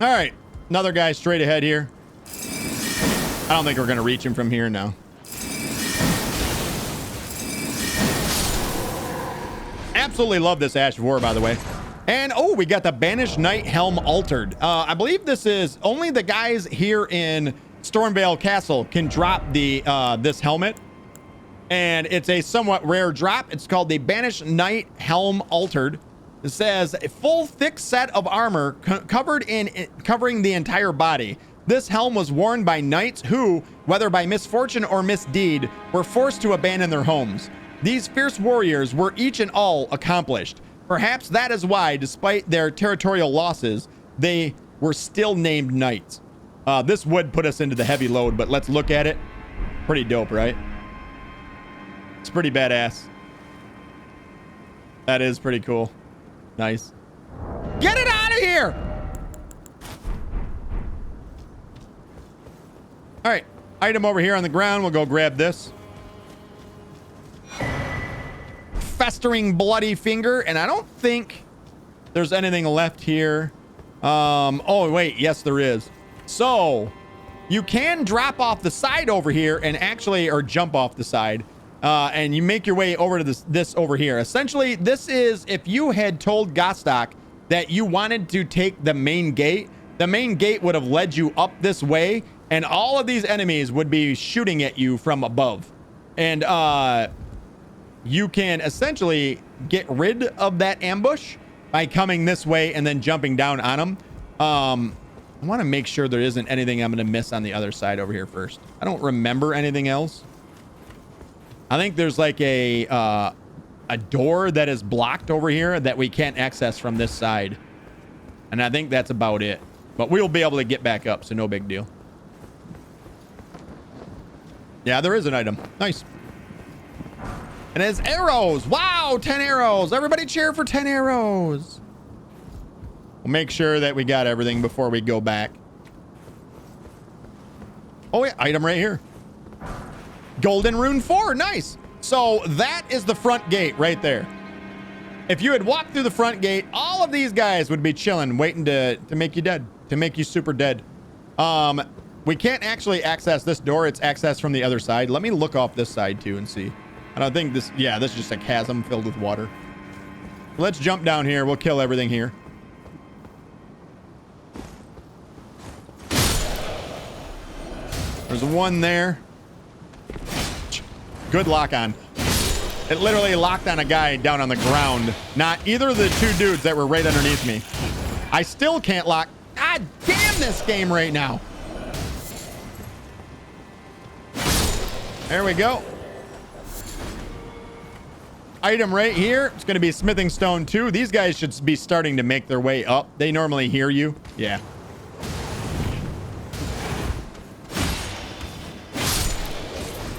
All right. Another guy straight ahead here. I don't think we're going to reach him from here now. Absolutely love this Ash of War, by the way. And, oh, we got the Banished Knight Helm Altered. I believe this is only the guys here in Stormvale Castle can drop the this helmet. And it's a somewhat rare drop. It's called the Banished Knight Helm Altered. It says a full thick set of armor covering the entire body. This helm was worn by knights who, whether by misfortune or misdeed, were forced to abandon their homes. These fierce warriors were each and all accomplished. Perhaps that is why, despite their territorial losses, they were still named knights. This would put us into the heavy load, but let's look at it. Pretty dope, right? It's pretty badass. That is pretty cool. Nice. Get it out of here! All right, item over here on the ground. We'll go grab this. Festering bloody finger, and I don't think there's anything left here. Oh wait, yes there is. So you can drop off the side over here and actually, or jump off the side, and you make your way over to this over here. Essentially, this is if you had told Gostok that you wanted to take the main gate would have led you up this way, and all of these enemies would be shooting at you from above. And you can essentially get rid of that ambush by coming this way and then jumping down on them. I want to make sure there isn't anything I'm going to miss on the other side over here first. I don't remember anything else. I think there's like a door that is blocked over here that we can't access from this side. And I think that's about it. But we'll be able to get back up, so no big deal. Yeah, there is an item. Nice. And it's arrows. Wow, 10 arrows. Everybody cheer for 10 arrows. We'll make sure that we got everything before we go back. Oh, yeah, item right here. Golden Rune 4. Nice. So that is the front gate right there. If you had walked through the front gate, all of these guys would be chilling, waiting to make you dead, to make you super dead. We can't actually access this door. It's accessed from the other side. Let me look off this side too and see. I don't think this, yeah, this is just a chasm filled with water. Let's jump down here. We'll kill everything here. There's one there. Good lock on. It literally locked on a guy down on the ground. Not either of the two dudes that were right underneath me. I still can't lock. God damn this game right now. There we go. Item right here. It's going to be smithing stone 2. These guys should be starting to make their way up. They normally hear you. Yeah.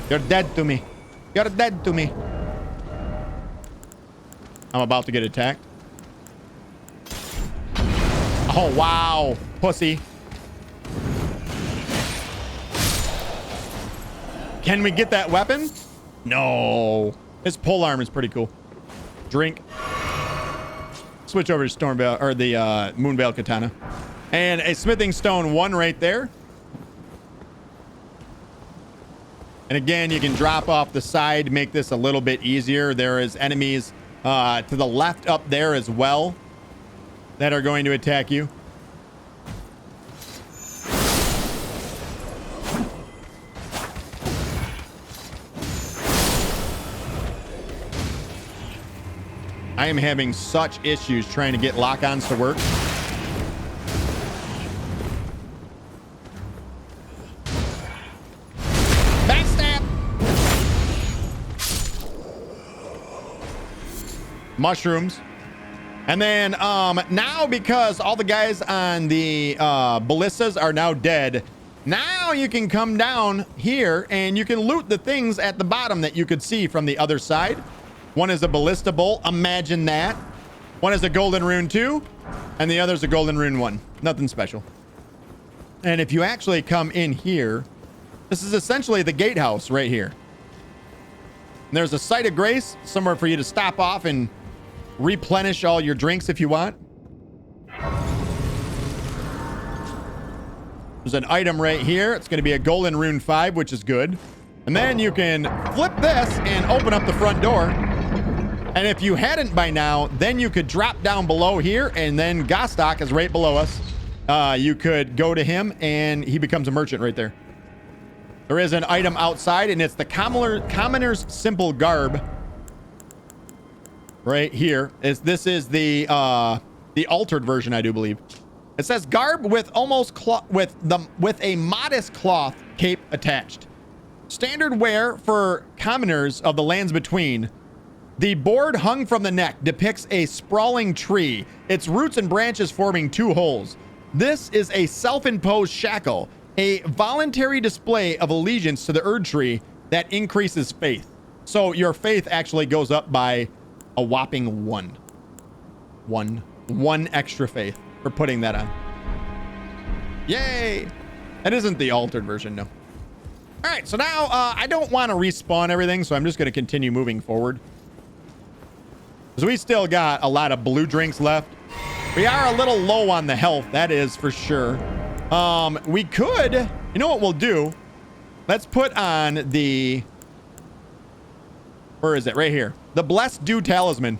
You're dead to me. You're dead to me. I'm about to get attacked. Oh, wow. Pussy. Can we get that weapon? No. His polearm is pretty cool. Drink. Switch over to Stormvale, or the Moonveil Katana. And a smithing stone 1 right there. And again, you can drop off the side, make this a little bit easier. There is enemies to the left up there as well that are going to attack you. I am having such issues trying to get lock-ons to work. Backstab! Mushrooms. And then now, because all the guys on the ballistas are now dead, now you can come down here and you can loot the things at the bottom that you could see from the other side. One is a ballista bolt. Imagine that. One is a golden rune 2, and the other is a golden rune 1. Nothing special. And if you actually come in here, this is essentially the gatehouse right here. And there's a site of grace, somewhere for you to stop off and replenish all your drinks if you want. There's an item right here. It's going to be a golden rune 5, which is good. And then you can flip this and open up the front door. And if you hadn't by now, then you could drop down below here, and then Gostok is right below us. You could go to him, and he becomes a merchant right there. There is an item outside, and it's the Commoner's Simple Garb. Right here. This is the altered version, I do believe. It says garb with with a modest cloth cape attached. Standard wear for commoners of the lands between. The board hung from the neck depicts a sprawling tree, its roots and branches forming 2 holes. This is a self-imposed shackle, a voluntary display of allegiance to the Erdtree that increases faith. So your faith actually goes up by a whopping 1. One extra faith for putting that on. Yay! That isn't the altered version, no. All right, so now I don't want to respawn everything, so I'm just going to continue moving forward. Because we still got a lot of blue drinks left. We are a little low on the health, that is for sure. We could, you know what we'll do? Let's put on the, where is it? Right here. The Blessed Dew Talisman.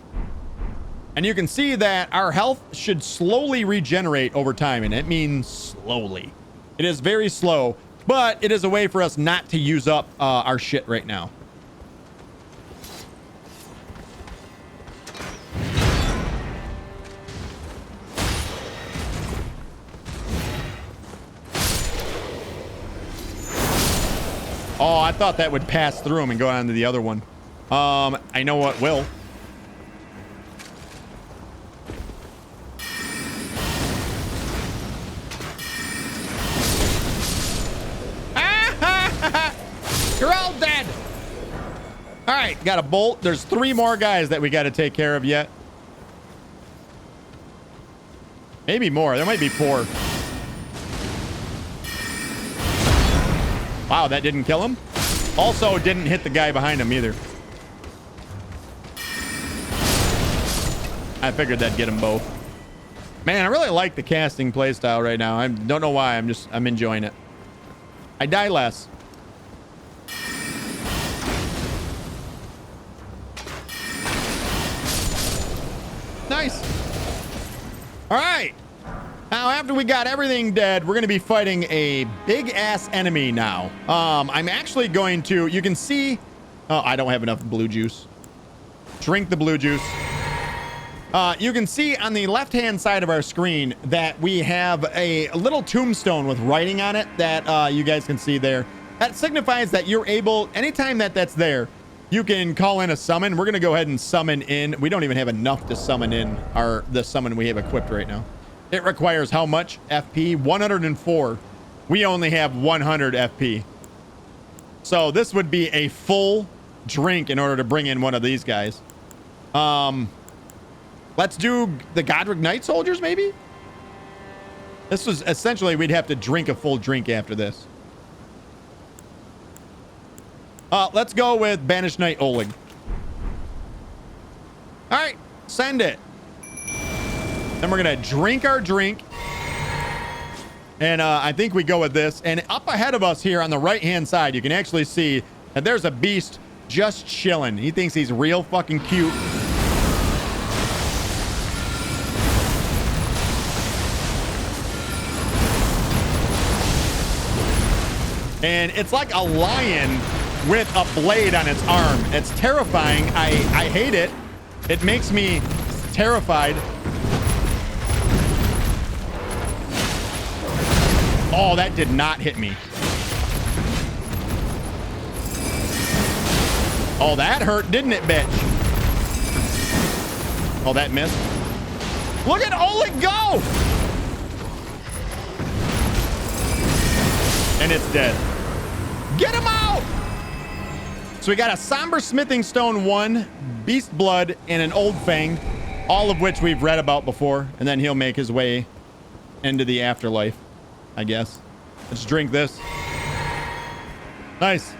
And you can see that our health should slowly regenerate over time, and it means slowly. It is very slow, but it is a way for us not to use up our shit right now. Oh, I thought that would pass through him and go on to the other one. I know what will. You're all dead. All right, got a bolt. There's 3 more guys that we got to take care of yet. Maybe more. There might be 4. Wow, that didn't kill him. Also didn't hit the guy behind him either. I figured that'd get them both. Man, I really like the casting playstyle right now. I don't know why. I'm enjoying it. I die less. Nice. All right. Now, after we got everything dead, we're going to be fighting a big-ass enemy now. I'm actually going to... You can see... Oh, I don't have enough blue juice. Drink the blue juice. You can see on the left-hand side of our screen that we have a little tombstone with writing on it that you guys can see there. That signifies that you're able... Anytime that's there, you can call in a summon. We're going to go ahead and summon in. We don't even have enough to summon in the summon we have equipped right now. It requires how much FP? 104. We only have 100 FP. So this would be a full drink in order to bring in one of these guys. Let's do the Godric Knight Soldiers, maybe? This was essentially, we'd have to drink a full drink after this. Let's go with Banished Knight Oleg. All right, send it. Then we're going to drink our drink. And I think we go with this. And up ahead of us here on the right-hand side, you can actually see that there's a beast just chilling. He thinks he's real fucking cute. And it's like a lion with a blade on its arm. It's terrifying. I hate it. It makes me terrified. Oh, that did not hit me. Oh, that hurt, didn't it, bitch? Oh, that missed. Look at Oleg go! And it's dead. Get him out! So we got a Somber Smithing Stone 1, Beast Blood, and an Old Fang, all of which we've read about before, and then he'll make his way into the afterlife, I guess. Let's drink this. Nice.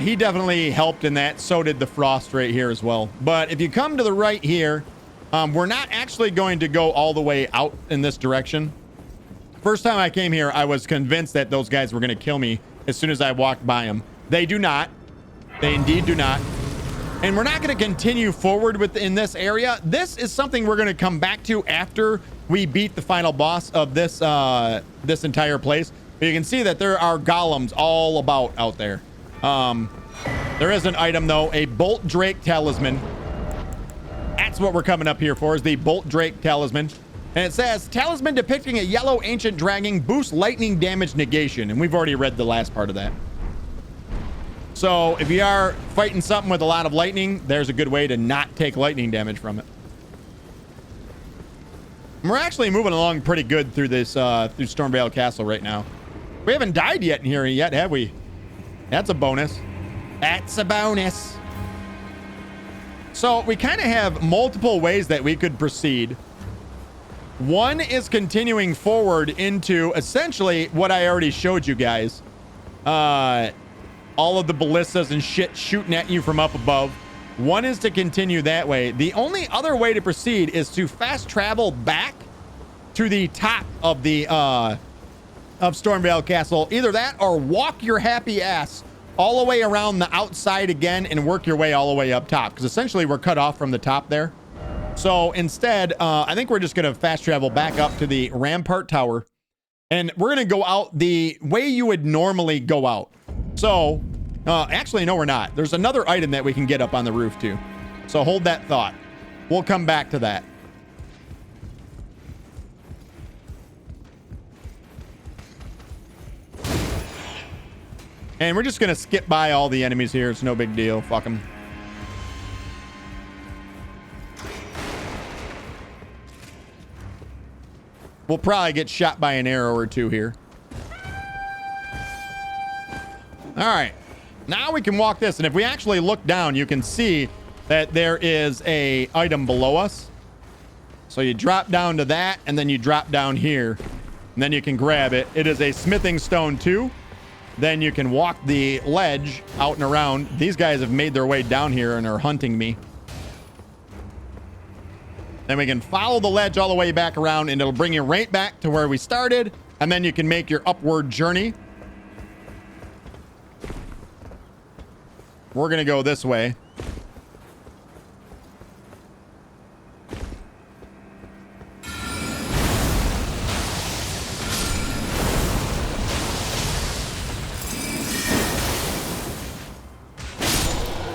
He definitely helped in that. So did the Frost right here as well. But if you come to the right here, we're not actually going to go all the way out in this direction. First time I came here, I was convinced that those guys were going to kill me as soon as I walked by them. They do not. They indeed do not. And we're not going to continue forward in this area. This is something we're going to come back to after we beat the final boss of this this entire place. But you can see that there are golems all about out there. There is an item, though, a Bolt Drake Talisman. That's what we're coming up here for, is the Bolt Drake Talisman. And it says, Talisman depicting a yellow ancient dragon boosts lightning damage negation. And we've already read the last part of that. So if you are fighting something with a lot of lightning, there's a good way to not take lightning damage from it. And we're actually moving along pretty good through this, through Stormveil Castle right now. We haven't died yet in here yet, have we? That's a bonus. That's a bonus. So we kind of have multiple ways that we could proceed. One is continuing forward into essentially what I already showed you guys. All of the ballistas and shit shooting at you from up above. One is to continue that way. The only other way to proceed is to fast travel back to the top of the of Stormveil Castle. Either that or walk your happy ass all the way around the outside again and work your way all the way up top, because essentially we're cut off from the top there. So instead, I think we're just going to fast travel back up to the Rampart Tower, and we're going to go out the way you would normally go out. So, actually, no, we're not. There's another item that we can get up on the roof, too. So hold that thought. We'll come back to that. And we're just going to skip by all the enemies here. It's no big deal. Fuck them. We'll probably get shot by an arrow or two here. All right. Now we can walk this. And if we actually look down, you can see that there is a item below us. So you drop down to that, and then you drop down here. And then you can grab it. It is a smithing stone too. Then you can walk the ledge out and around. These guys have made their way down here and are hunting me. Then we can follow the ledge all the way back around, and it'll bring you right back to where we started. And then you can make your upward journey. We're going to go this way.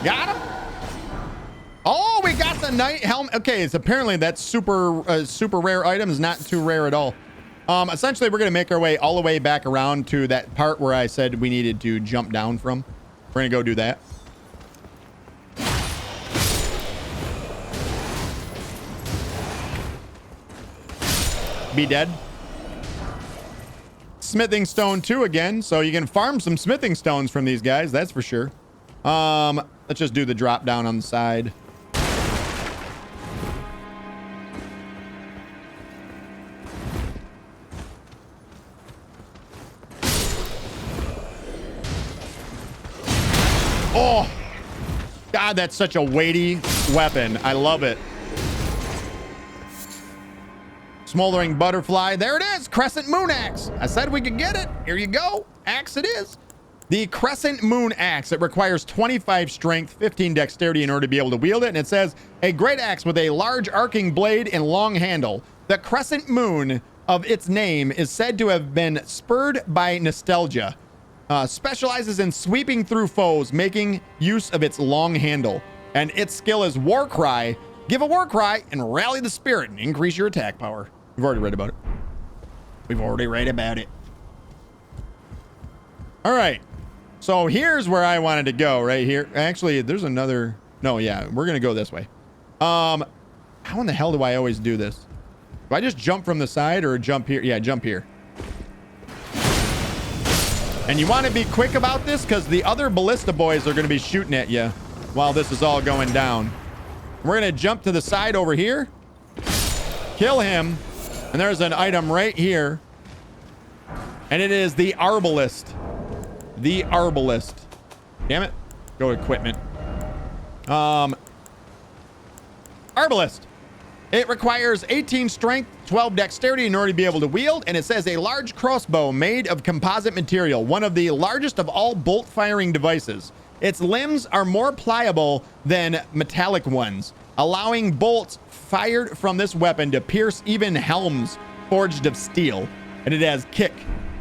Got him. Oh, we got the knight helmet. Okay, it's apparently that super rare item is not too rare at all. Essentially, we're going to make our way all the way back around to that part where I said we needed to jump down from. We're going to go do that. Be dead. Smithing stone 2 again, so you can farm some smithing stones from these guys, that's for sure. Let's just do the drop down on the side. Oh, God, that's such a weighty weapon. I love it. Smoldering butterfly. There it is. Crescent moon axe. I said we could get it. Here you go. Axe it is. The Crescent Moon Axe. It requires 25 strength, 15 dexterity in order to be able to wield it. And it says, a great axe with a large arcing blade and long handle. The Crescent Moon of its name is said to have been spurred by nostalgia. Specializes in sweeping through foes, making use of its long handle. And its skill is War Cry. Give a War Cry and rally the spirit and increase your attack power. We've already read about it. We've already read about it. All right. So here's where I wanted to go, right here. Actually, there's another... No, yeah, we're going to go this way. How in the hell do I always do this? Do I just jump from the side or jump here? Yeah, jump here. And you want to be quick about this because the other ballista boys are going to be shooting at you while this is all going down. We're going to jump to the side over here. Kill him. And there's an item right here. And it is the Arbalist. The Arbalist. Damn it. Go to equipment. Arbalist. It requires 18 strength, 12 dexterity in order to be able to wield. And it says a large crossbow made of composite material, one of the largest of all bolt firing devices. Its limbs are more pliable than metallic ones, allowing bolts fired from this weapon to pierce even helms forged of steel. And it has kick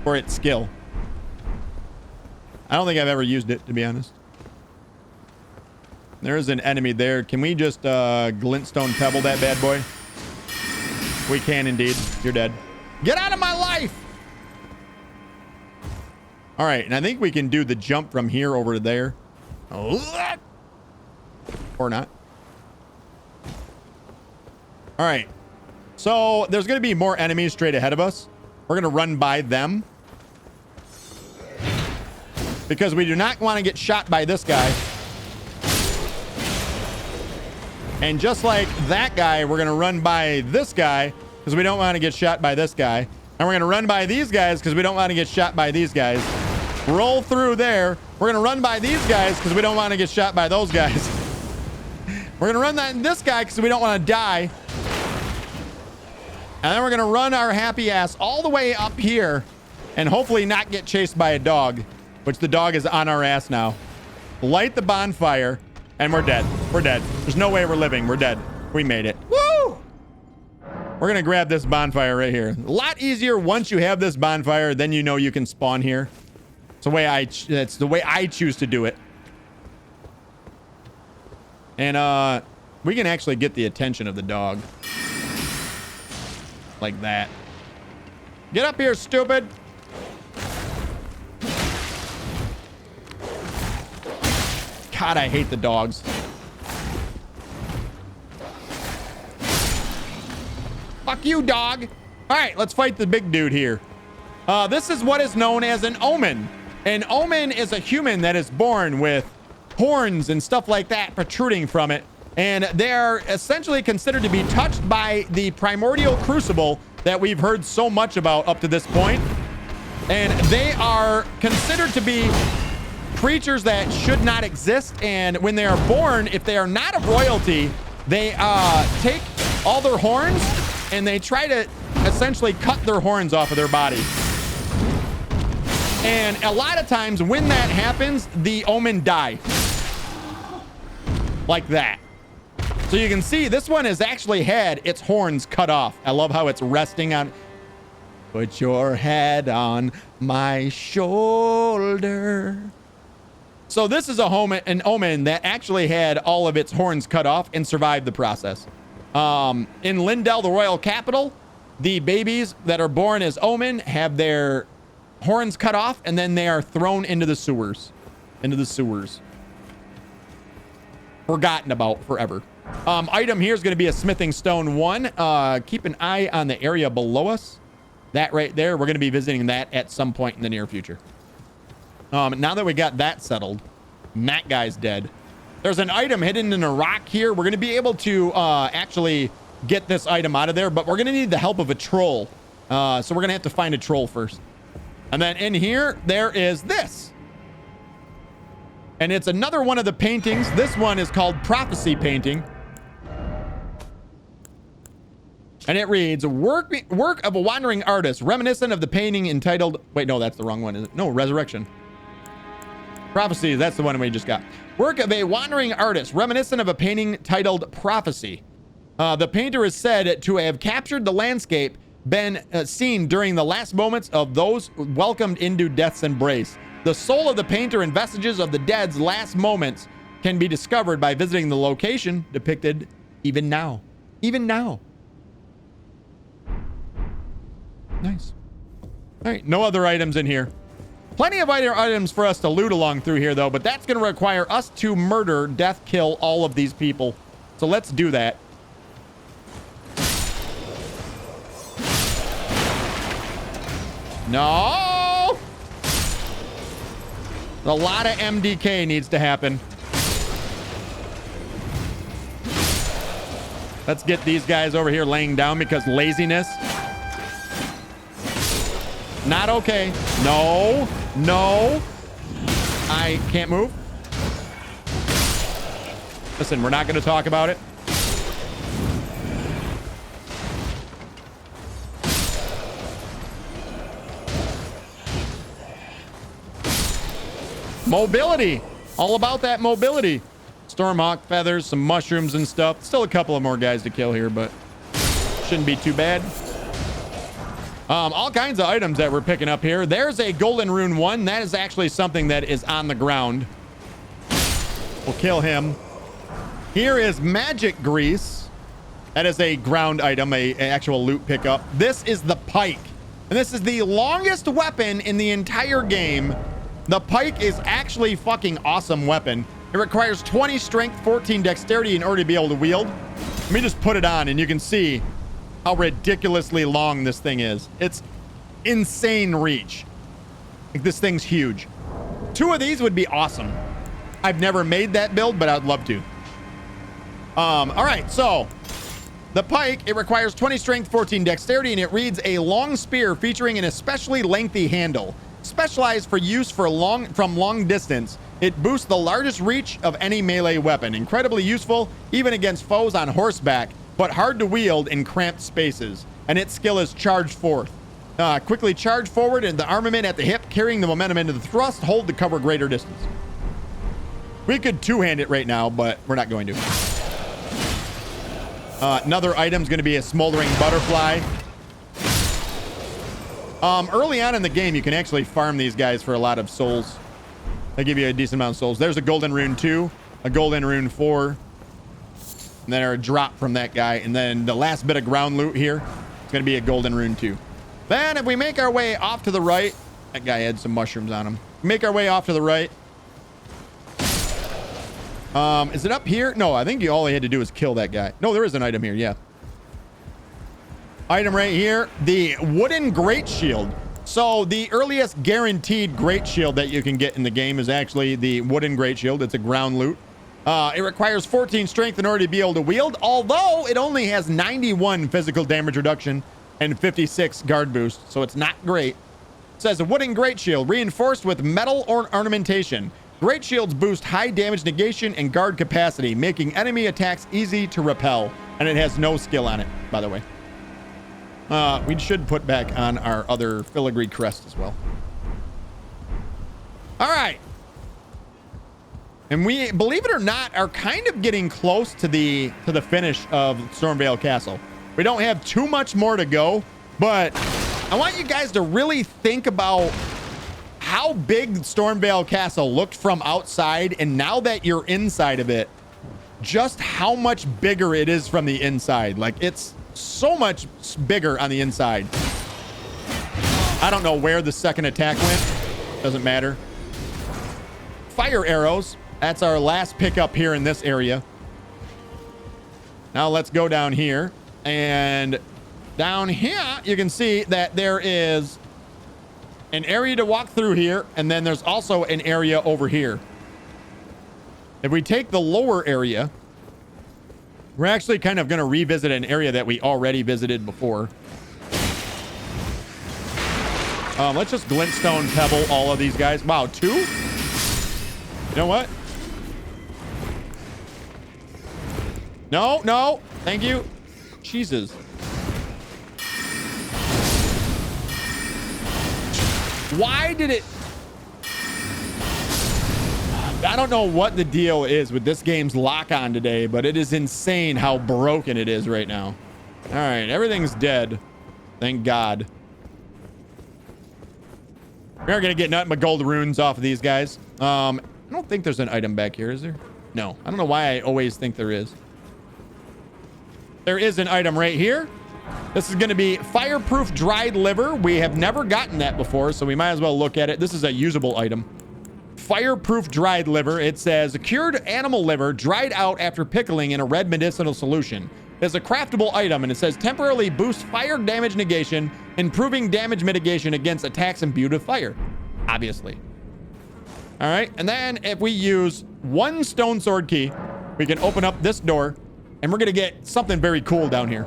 for its skill. I don't think I've ever used it, to be honest. There's an enemy there. Can we just glintstone pebble that bad boy? We can indeed. You're dead. Get out of my life! All right, and I think we can do the jump from here over to there. Or not. All right. So there's going to be more enemies straight ahead of us. We're going to run by them. Because we do not want to get shot by this guy. And just like that guy, we're going to run by this guy because we don't want to get shot by this guy. And we're going to run by these guys because we don't want to get shot by these guys. Roll through there. We're going to run by these guys because we don't want to get shot by those guys. We're going to run by this guy because we don't want to die. And then we're going to run our happy ass all the way up here and hopefully not get chased by a dog, which the dog is on our ass now. Light the bonfire, and we're dead. We're dead. There's no way we're living. We're dead. We made it. Woo! We're going to grab this bonfire right here. A lot easier once you have this bonfire, then you know you can spawn here. It's the way I choose to do it. And we can actually get the attention of the dog. Like that. Get up here, stupid. God, I hate the dogs. Fuck you, dog. All right, let's fight the big dude here. This is what is known as an omen. An omen is a human that is born with horns and stuff like that protruding from it. And they're essentially considered to be touched by the primordial crucible that we've heard so much about up to this point. And they are considered to be creatures that should not exist. And when they are born, if they are not of royalty, they take all their horns and they try to essentially cut their horns off of their body. And a lot of times when that happens, the omen die. Like that. So you can see this one has actually had its horns cut off. I love how it's resting on. Put your head on my shoulder. So this is an omen that actually had all of its horns cut off and survived the process. In Lindell, the royal capital, the babies that are born as omen have their horns cut off and then they are thrown into the sewers. Forgotten about forever. Item here is going to be a smithing stone 1. Keep an eye on the area below us. That right there, we're going to be visiting that at some point in the near future. Now that we got that settled, and that guy's dead. There's an item hidden in a rock here. We're going to be able to actually get this item out of there, but we're going to need the help of a troll. So we're going to have to find a troll first. And then in here, there is this. And it's another one of the paintings. This one is called Prophecy Painting. And it reads, work of a wandering artist, reminiscent of the painting entitled... Wait, no, that's the wrong one. No, Resurrection. Prophecy, that's the one we just got. Work of a wandering artist, reminiscent of a painting titled Prophecy. The painter is said to have captured the landscape been seen during the last moments of those welcomed into death's embrace. The soul of the painter and vestiges of the dead's last moments can be discovered by visiting the location depicted even now. Even now. Nice. All right, no other items in here. Plenty of other items for us to loot along through here, though, but that's going to require us to murder, death, kill all of these people. So let's do that. No! A lot of MDK needs to happen. Let's get these guys over here laying down because laziness. Not okay. No. No. I can't move. Listen, we're not going to talk about it. Mobility. All about that mobility. Stormhawk feathers, some mushrooms and stuff. Still a couple of more guys to kill here, but shouldn't be too bad. All kinds of items that we're picking up here. There's a golden rune 1. That is actually something that is on the ground. We'll kill him. Here is magic grease. That is a ground item, a actual loot pickup. This is the pike. And this is the longest weapon in the entire game. The pike is actually fucking awesome weapon. It requires 20 strength, 14 dexterity in order to be able to wield. Let me just put it on and you can see how ridiculously long this thing is. It's insane reach. Like, this thing's huge. 2 of these would be awesome. I've never made that build, but I'd love to. All right, so the pike, it requires 20 strength, 14 dexterity, and it reads a long spear featuring an especially lengthy handle. Specialized for use from long distance, it boosts the largest reach of any melee weapon. Incredibly useful, even against foes on horseback, but hard to wield in cramped spaces. And its skill is charge forth. Quickly charge forward and the armament at the hip, carrying the momentum into the thrust, hold to cover greater distance. We could two-hand it right now, but we're not going to. Another item is going to be a smoldering butterfly. Early on in the game, you can actually farm these guys for a lot of souls. They give you a decent amount of souls. There's a golden rune 2, a golden rune 4, and then a drop from that guy. And then the last bit of ground loot here, it's going to be a golden rune 2. Then if we make our way off to the right, that guy had some mushrooms on him. Make our way off to the right. Is it up here? No, I think all he had to do was kill that guy. No, there is an item here. Yeah. Item right here, the wooden great shield. So the earliest guaranteed great shield that you can get in the game is actually the wooden great shield. It's a ground loot. It requires 14 strength in order to be able to wield, although it only has 91 physical damage reduction and 56 guard boost, so it's not great. It says a wooden great shield reinforced with metal or ornamentation. Great shields boost high damage negation and guard capacity, making enemy attacks easy to repel. And it has no skill on it, by the way. We should put back on our other filigree crest as well. All right. And we, believe it or not, are kind of getting close to the finish of Stormveil Castle. We don't have too much more to go, but I want you guys to really think about how big Stormveil Castle looked from outside, and now that you're inside of it, just how much bigger it is from the inside. Like, it's so much bigger on the inside. I don't know where the second attack went. Doesn't matter. Fire arrows. That's our last pickup here in this area. Now let's go down here. And down here, you can see that there is an area to walk through here, and then there's also an area over here. If we take the lower area, we're actually kind of going to revisit an area that we already visited before. Let's just glintstone pebble all of these guys. Wow, 2? You know what? No, no. Thank you. Jesus. Why did it... I don't know what the deal is with this game's lock-on today, but it is insane how broken it is right now. All right, everything's dead. Thank God. We're going to get nothing but gold runes off of these guys. I don't think there's an item back here, is there? No. I don't know why I always think there is. There is an item right here. This is going to be fireproof dried liver. We have never gotten that before, so we might as well look at it. This is a usable item. Fireproof dried liver. It says cured animal liver dried out after pickling in a red medicinal solution. It's a craftable item, and it says temporarily boost fire damage negation, improving damage mitigation against attacks imbued with fire. Obviously. All right, and then if we use 1 stone sword key, we can open up this door, and we're going to get something very cool down here.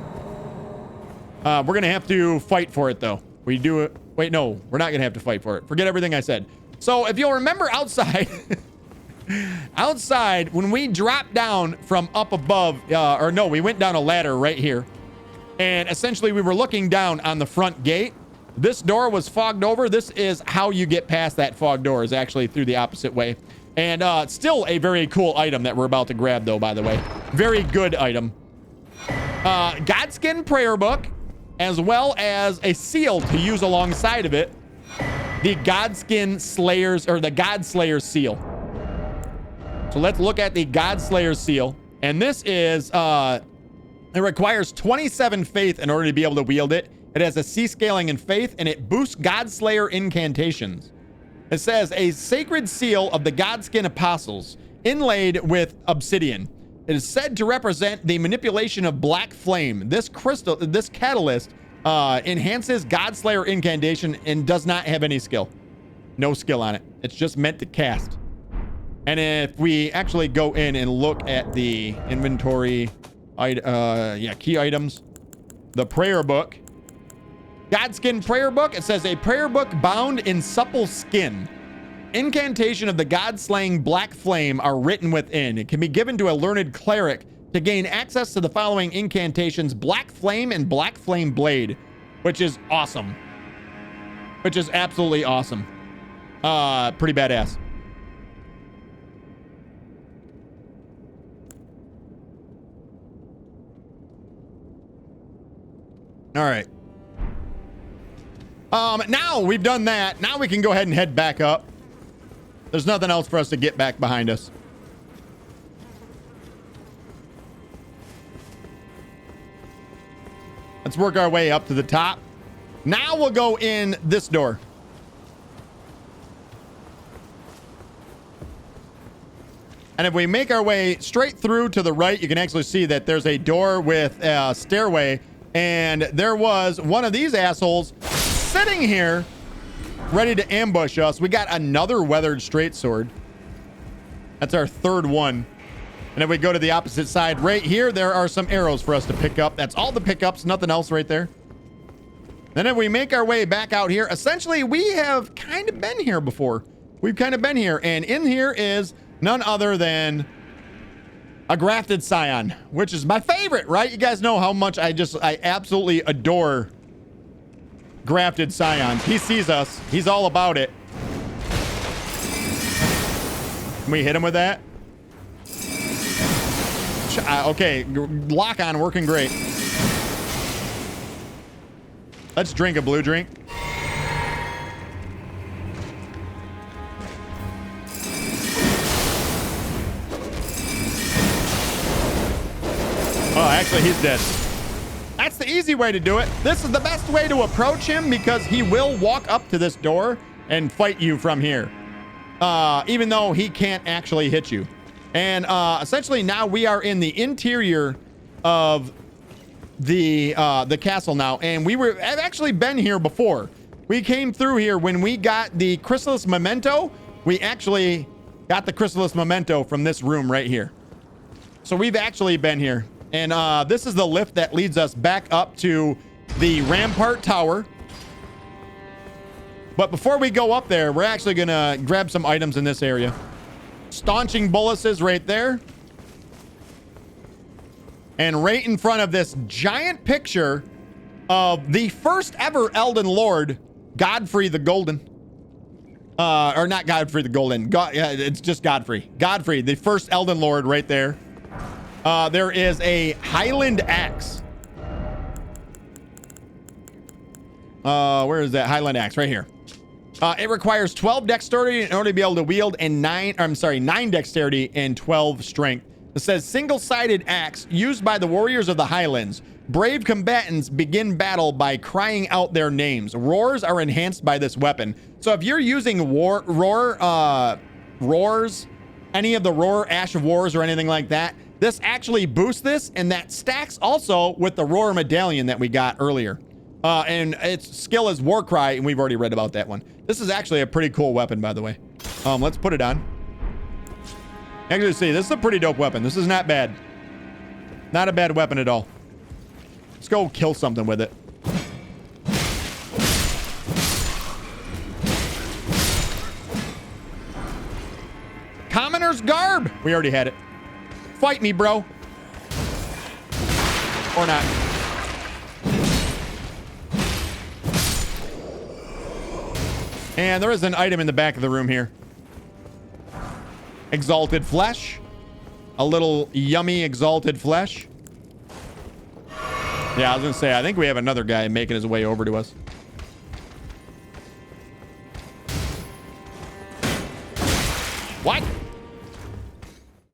We're going to have to fight for it, though. We do it. Wait, no, we're not going to have to fight for it. Forget everything I said. So if you'll remember outside, outside, when we dropped down from up above, or no, we went down a ladder right here. And essentially we were looking down on the front gate. This door was fogged over. This is how you get past that fog door, is actually through the opposite way. And still a very cool item that we're about to grab, though, by the way. Very good item. Godskin prayer book, as well as a seal to use alongside of it. The Godskin Slayers, or the God Slayer seal. So let's look at the God Slayer seal. And this is, it requires 27 faith in order to be able to wield it. It has a C scaling in faith, and it boosts God Slayer incantations. It says, a sacred seal of the Godskin Apostles, inlaid with obsidian. It is said to represent the manipulation of black flame. This catalyst enhances Godslayer incantation and does not have any skill. No skill on it. It's just meant to cast. And if we actually go in and look at the inventory, key items, the prayer book, Godskin prayer book, it says a prayer book bound in supple skin. Incantation of the God-slaying black flame are written within. It can be given to a learned cleric to gain access to the following incantations: Black Flame and Black Flame Blade, which is awesome. Which is absolutely awesome. Pretty badass. All right. Now we've done that. Now we can go ahead and head back up. There's nothing else for us to get back behind us. Let's work our way up to the top. Now we'll go in this door. And if we make our way straight through to the right, you can actually see that there's a door with a stairway. And there was one of these assholes sitting here ready to ambush us. We got another weathered straight sword. That's our third one. And if we go to the opposite side right here, there are some arrows for us to pick up. That's all the pickups, nothing else right there. Then if we make our way back out here, essentially we have kind of been here before. We've kind of been here. And in here is none other than a grafted scion, which is my favorite, right? You guys know how much I absolutely adore grafted scions. He sees us. He's all about it. Can we hit him with that? Okay, lock on working great. Let's drink a blue drink. Oh, actually, he's dead. That's the easy way to do it. This is the best way to approach him because he will walk up to this door and fight you from here. Even though he can't actually hit you. And essentially now we are in the interior of the castle now. And I've actually been here before. We came through here when we got the Chrysalis Memento. We actually got the Chrysalis Memento from this room right here. So we've actually been here. And this is the lift that leads us back up to the Rampart Tower. But before we go up there, we're actually going to grab some items in this area. Staunching Boluses right there. And right in front of this giant picture of the first ever Elden Lord, Godfrey the Golden. Or not Godfrey the Golden. It's just Godfrey. Godfrey, the first Elden Lord right there. There is a Highland Axe. Where is that Highland Axe? Right here. It requires 12 dexterity in order to be able to wield, and 9 dexterity and 12 strength. It says single-sided axe used by the warriors of the Highlands. Brave combatants begin battle by crying out their names. Roars are enhanced by this weapon. So if you're using roars, any of the roar, Ash of Wars or anything like that, this actually boosts this, and that stacks also with the roar medallion that we got earlier. And its skill is Warcry, and we've already read about that one. This is actually a pretty cool weapon, by the way. Let's put it on. Actually, see, this is a pretty dope weapon. This is not bad. Not a bad weapon at all. Let's go kill something with it. Commoner's Garb. We already had it. Fight me, bro. Or not. And there is an item in the back of the room here. Exalted flesh. A little yummy exalted flesh. Yeah, I was gonna say, I think we have another guy making his way over to us. What?